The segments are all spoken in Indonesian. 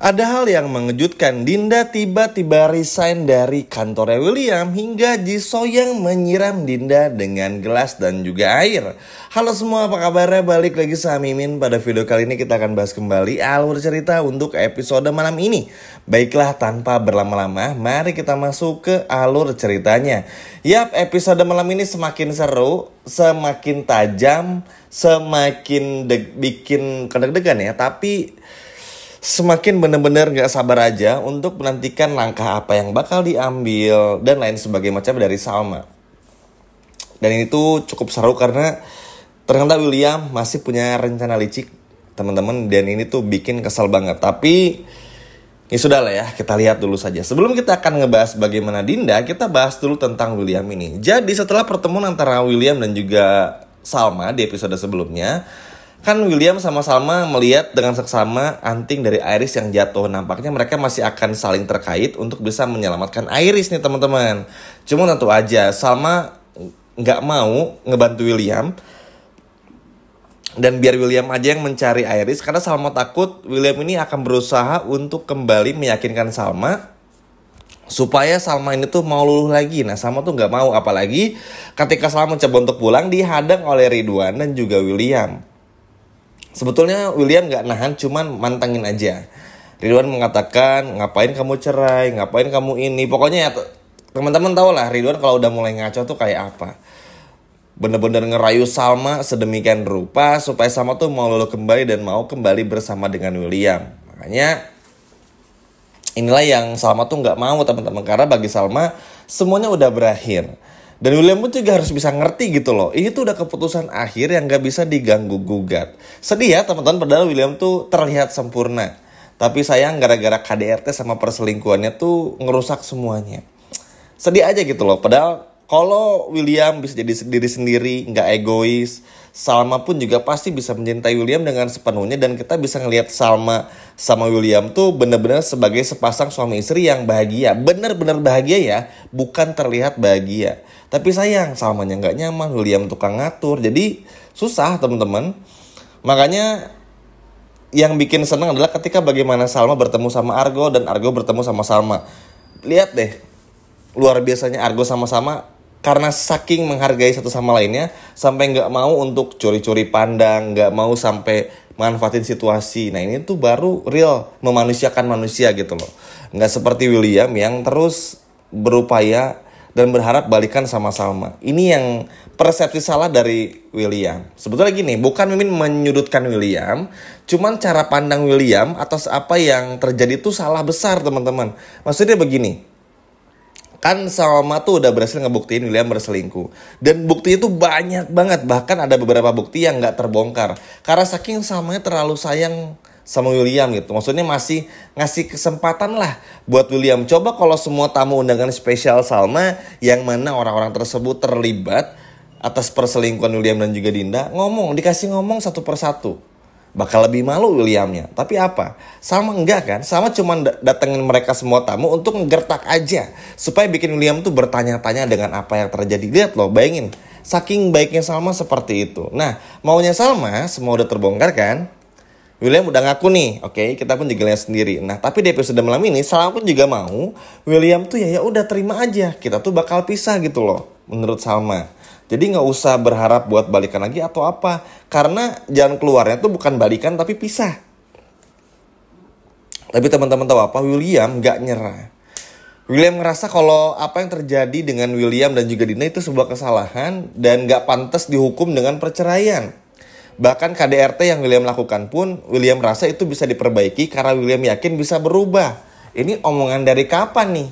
Ada hal yang mengejutkan, Dinda tiba-tiba resign dari kantornya William hingga Jisoo yang menyiram Dinda dengan gelas dan juga air. Halo semua, apa kabarnya? Balik lagi sama Mimin. Pada video kali ini kita akan bahas kembali alur cerita untuk episode malam ini. Baiklah, tanpa berlama-lama, mari kita masuk ke alur ceritanya. Yap, episode malam ini semakin seru, semakin tajam, semakin bikin kedeg-degan ya. Tapi semakin bener-bener gak sabar aja untuk menantikan langkah apa yang bakal diambil dan lain sebagainya macam dari Salma. Dan ini tuh cukup seru karena ternyata William masih punya rencana licik, teman-teman, dan ini tuh bikin kesel banget. Tapi ya sudah lah ya, kita lihat dulu saja. Sebelum kita akan ngebahas bagaimana Dinda, kita bahas dulu tentang William ini. Jadi setelah pertemuan antara William dan juga Salma di episode sebelumnya, kan William sama Salma melihat dengan seksama anting dari Iris yang jatuh. Nampaknya mereka masih akan saling terkait untuk bisa menyelamatkan Iris nih teman-teman. Cuma tentu aja Salma nggak mau ngebantu William. Dan biar William aja yang mencari Iris. Karena Salma takut William ini akan berusaha untuk kembali meyakinkan Salma supaya Salma ini tuh mau luluh lagi. Nah Salma tuh nggak mau. Apalagi ketika Salma mencoba untuk pulang dihadang oleh Ridwan dan juga William. Sebetulnya William gak nahan, cuman mantangin aja. Ridwan mengatakan, ngapain kamu cerai, ngapain kamu ini. Pokoknya ya teman-teman tau lah Ridwan kalau udah mulai ngaco tuh kayak apa. Bener-bener ngerayu Salma sedemikian rupa supaya Salma tuh mau luluh kembali dan mau kembali bersama dengan William. Makanya inilah yang Salma tuh gak mau teman-teman. Karena bagi Salma semuanya udah berakhir. Dan William pun juga harus bisa ngerti gitu loh. Ini tuh udah keputusan akhir yang gak bisa diganggu-gugat. Sedih ya teman-teman, padahal William tuh terlihat sempurna. Tapi sayang gara-gara KDRT sama perselingkuhannya tuh ngerusak semuanya. Sedih aja gitu loh. Padahal kalau William bisa jadi diri sendiri, gak egois, Salma pun juga pasti bisa mencintai William dengan sepenuhnya. Dan kita bisa ngelihat Salma sama William tuh bener-bener sebagai sepasang suami istri yang bahagia. Bener-bener bahagia ya, bukan terlihat bahagia. Tapi sayang, Salmanya gak nyaman, William tukang ngatur. Jadi susah teman-teman. Makanya yang bikin senang adalah ketika bagaimana Salma bertemu sama Argo dan Argo bertemu sama Salma. Lihat deh, luar biasanya Argo sama-sama. Karena saking menghargai satu sama lainnya, sampai gak mau untuk curi-curi pandang, gak mau sampai manfaatin situasi. Nah ini tuh baru real memanusiakan manusia gitu loh. Gak seperti William yang terus berupaya dan berharap balikan sama Salma. Ini yang persepsi salah dari William. Sebetulnya gini, bukan Mimin menyudutkan William, cuman cara pandang William atas apa yang terjadi itu salah besar teman-teman. Maksudnya begini, kan Salma tuh udah berhasil ngebuktiin William berselingkuh. Dan bukti itu banyak banget. Bahkan ada beberapa bukti yang gak terbongkar. Karena saking Salmanya terlalu sayang sama William gitu. Maksudnya masih ngasih kesempatan lah buat William. Coba kalau semua tamu undangan spesial Salma yang mana orang-orang tersebut terlibat atas perselingkuhan William dan juga Dinda, dikasih ngomong satu persatu. Bakal lebih malu Williamnya. Tapi apa? Salma enggak kan? Salma cuma datengin mereka semua tamu untuk ngegertak aja. Supaya bikin William tuh bertanya-tanya dengan apa yang terjadi. Lihat loh, bayangin. Saking baiknya Salma seperti itu. Nah, maunya Salma semua udah terbongkar kan? William udah ngaku nih, oke, kita pun juga lihat sendiri. Nah, tapi di episode malam ini Salma pun juga mau William tuh ya udah terima aja. Kita tuh bakal pisah gitu loh, menurut Salma. Jadi gak usah berharap buat balikan lagi atau apa. Karena jalan keluarnya tuh bukan balikan tapi pisah. Tapi teman-teman tahu apa? William gak nyerah. William ngerasa kalau apa yang terjadi dengan William dan juga Dinda itu sebuah kesalahan. Dan gak pantas dihukum dengan perceraian. Bahkan KDRT yang William lakukan pun William rasa itu bisa diperbaiki karena William yakin bisa berubah. Ini omongan dari kapan nih?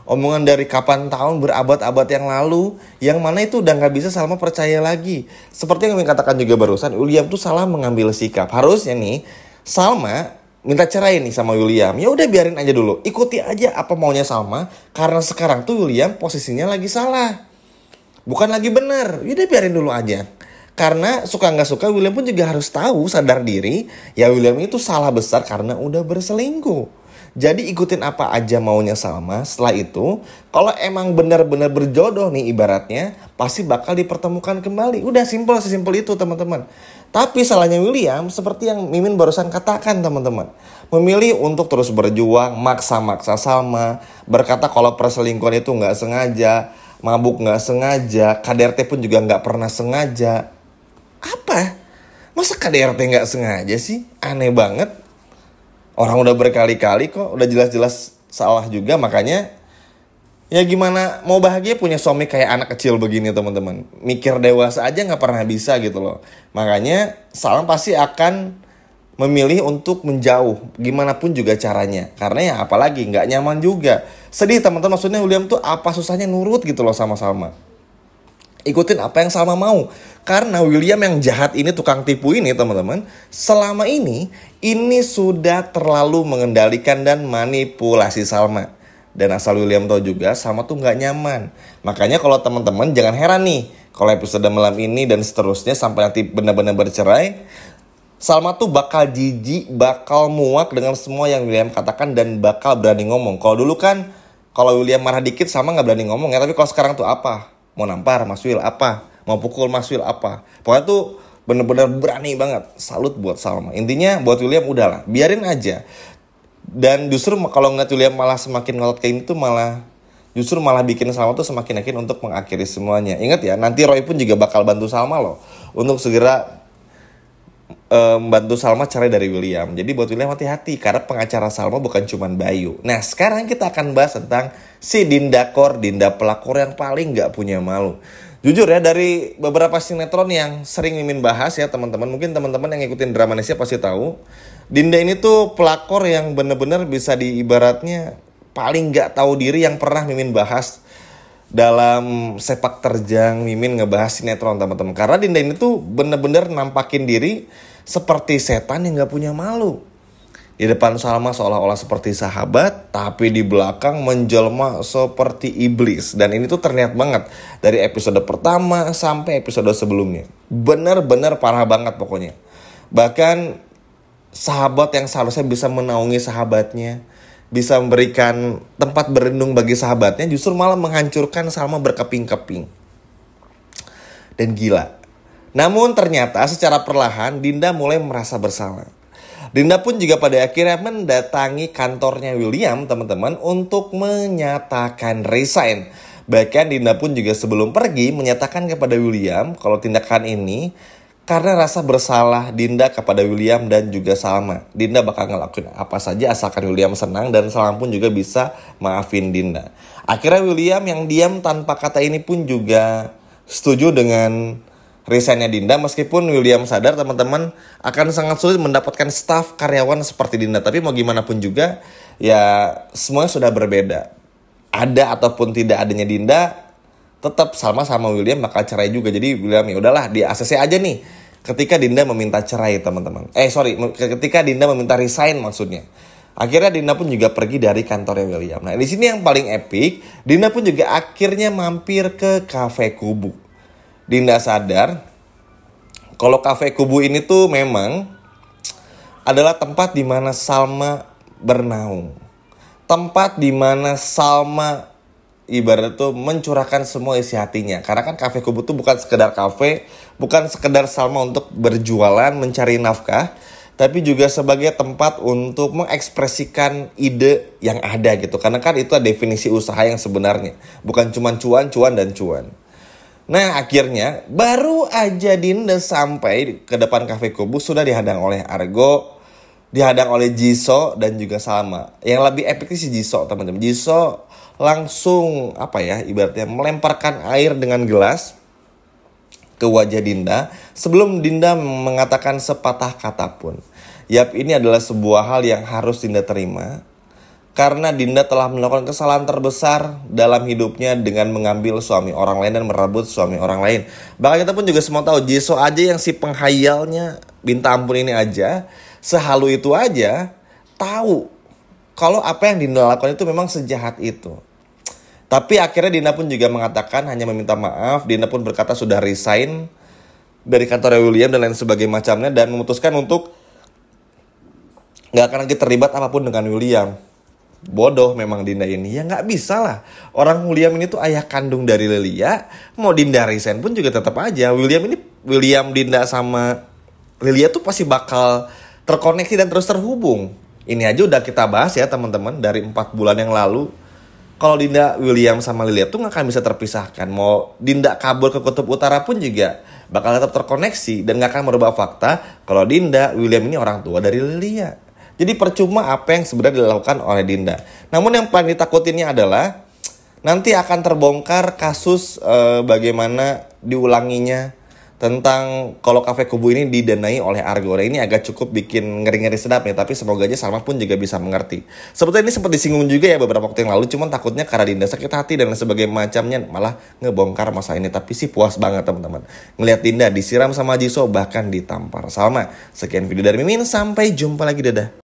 Omongan dari kapan tahun berabad-abad yang lalu, yang mana itu udah gak bisa Salma percaya lagi. Seperti yang dikatakan juga barusan, William tuh salah mengambil sikap. Harusnya nih Salma minta cerai nih sama William. Ya udah biarin aja dulu, ikuti aja apa maunya Salma. Karena sekarang tuh William posisinya lagi salah, bukan lagi benar. Ya udah biarin dulu aja. Karena suka gak suka William pun juga harus tahu, sadar diri, ya William itu salah besar karena udah berselingkuh. Jadi ikutin apa aja maunya Salma. Setelah itu, kalau emang benar-benar berjodoh nih ibaratnya, pasti bakal dipertemukan kembali. Udah sesimpel itu teman-teman. Tapi salahnya William, seperti yang Mimin barusan katakan teman-teman. Memilih untuk terus berjuang, maksa-maksa Salma. Berkata kalau perselingkuhan itu nggak sengaja, mabuk nggak sengaja, KDRT pun juga nggak pernah sengaja. Apa? Masa KDRT nggak sengaja sih? Aneh banget. Orang udah berkali-kali kok, udah jelas-jelas salah juga. Makanya ya gimana mau bahagia punya suami kayak anak kecil begini teman-teman. Mikir dewasa aja gak pernah bisa gitu loh. Makanya Salma pasti akan memilih untuk menjauh, gimana pun juga caranya. Karena ya apalagi gak nyaman juga. Sedih teman-teman, maksudnya William tuh apa susahnya nurut gitu loh sama Salma. Ikutin apa yang Salma mau. Karena William yang jahat ini, tukang tipu ini teman-teman, selama ini sudah terlalu mengendalikan dan manipulasi Salma. Dan asal William tahu juga, Salma tuh gak nyaman. Makanya kalau teman-teman jangan heran nih, kalau episode malam ini dan seterusnya sampai nanti benar-benar bercerai, Salma tuh bakal jijik, bakal muak dengan semua yang William katakan dan bakal berani ngomong. Kalau dulu kan, kalau William marah dikit Salma gak berani ngomong ya. Tapi kalau sekarang tuh apa? Mau nampar Mas Will apa? Mau pukul Mas Will apa? Pokoknya tuh bener-bener berani banget. Salut buat Salma. Intinya buat William udahlah, biarin aja. Dan justru kalau ngeliat William malah semakin ngotot kayak ini tuh justru malah bikin Salma tuh semakin yakin untuk mengakhiri semuanya. Ingat ya, nanti Roy pun juga bakal bantu Salma loh untuk segera membantu Salma cerai dari William. Jadi buat William hati-hati, karena pengacara Salma bukan cuma Bayu. Nah sekarang kita akan bahas tentang si Dinda pelakor yang paling gak punya malu. Jujur ya, dari beberapa sinetron yang sering Mimin bahas ya teman-teman, mungkin teman-teman yang ngikutin drama Indonesia pasti tahu, Dinda ini tuh pelakor yang bener-bener bisa diibaratnya paling gak tahu diri yang pernah Mimin bahas dalam sepak terjang Mimin ngebahas sinetron teman-teman. Karena Dinda ini tuh bener-bener nampakin diri seperti setan yang gak punya malu. Di depan Salma seolah-olah seperti sahabat, tapi di belakang menjelma seperti iblis. Dan ini tuh terlihat banget dari episode pertama sampai episode sebelumnya. Bener-bener parah banget pokoknya. Bahkan sahabat yang seharusnya bisa menaungi sahabatnya, bisa memberikan tempat berlindung bagi sahabatnya, justru malah menghancurkan Salma berkeping-keping. Dan gila. Namun ternyata secara perlahan Dinda mulai merasa bersalah. Dinda pun juga pada akhirnya mendatangi kantornya William teman-teman untuk menyatakan resign. Bahkan Dinda pun juga sebelum pergi menyatakan kepada William kalau tindakan ini karena rasa bersalah Dinda kepada William dan juga Salma. Dinda bakal ngelakuin apa saja asalkan William senang dan Salma pun juga bisa maafin Dinda. Akhirnya William yang diam tanpa kata ini pun juga setuju dengan resignnya Dinda, meskipun William sadar teman-teman akan sangat sulit mendapatkan staf karyawan seperti Dinda. Tapi mau gimana pun juga ya semuanya sudah berbeda. Ada ataupun tidak adanya Dinda, tetap Salma sama William bakal cerai juga. Jadi William ya udahlah di ACC aja nih ketika Dinda meminta cerai teman-teman. Ketika Dinda meminta resign maksudnya. Akhirnya Dinda pun juga pergi dari kantornya William. Nah di sini yang paling epic, Dinda pun juga akhirnya mampir ke Cafe Kubu. Dinda sadar kalau Cafe Kubu ini tuh memang adalah tempat di mana Salma bernaung. Tempat di mana Salma ibarat tuh mencurahkan semua isi hatinya. Karena kan Cafe Kubu tuh bukan sekedar kafe, bukan sekedar Salma untuk berjualan, mencari nafkah, tapi juga sebagai tempat untuk mengekspresikan ide yang ada gitu. Karena kan itu definisi usaha yang sebenarnya, bukan cuma cuan, dan cuan. Nah akhirnya baru aja Dinda sampai ke depan Cafe Kubu sudah dihadang oleh Argo, dihadang oleh Jisoo dan juga Salma. Yang lebih epic si Jisoo teman-teman. Jisoo langsung ibaratnya melemparkan air dengan gelas ke wajah Dinda sebelum Dinda mengatakan sepatah kata pun. Yap, ini adalah sebuah hal yang harus Dinda terima. Karena Dinda telah melakukan kesalahan terbesar dalam hidupnya dengan mengambil suami orang lain dan merebut suami orang lain. Bahkan kita pun juga semua tahu Jisoo aja yang si penghayalnya minta ampun ini aja, sehalu itu aja, tahu kalau apa yang Dinda lakukan itu memang sejahat itu. Tapi akhirnya Dinda pun juga mengatakan hanya meminta maaf. Dinda pun berkata sudah resign dari kantor William dan lain sebagainya macamnya, dan memutuskan untuk gak akan lagi terlibat apapun dengan William. bodoh memang Dinda ini. Ya nggak bisa lah. Orang William ini tuh ayah kandung dari Lilia. Mau Dinda resign pun juga tetap aja. William, Dinda sama Lilia tuh pasti bakal terkoneksi dan terus terhubung. Ini aja udah kita bahas ya teman-teman dari 4 bulan yang lalu. Kalau Dinda, William sama Lilia tuh nggak akan bisa terpisahkan. Mau Dinda kabur ke kutub utara pun juga bakal tetap terkoneksi dan nggak akan merubah fakta kalau Dinda, William ini orang tua dari Lilia. Jadi percuma apa yang sebenarnya dilakukan oleh Dinda. Namun yang paling ditakutinnya adalah nanti akan terbongkar kasus bagaimana diulanginya tentang kalau Cafe Kubu ini didanai oleh Argora. Ini agak cukup bikin ngeri-ngeri sedap ya, tapi semoga aja Salma pun juga bisa mengerti. Sebetulnya ini sempat disinggung juga ya beberapa waktu yang lalu, cuman takutnya karena Dinda sakit hati dan sebagainya macamnya malah ngebongkar masalah ini. Tapi sih puas banget teman-teman ngelihat Dinda disiram sama Jisoo bahkan ditampar Salma. Sekian video dari Mimin, sampai jumpa lagi, dadah.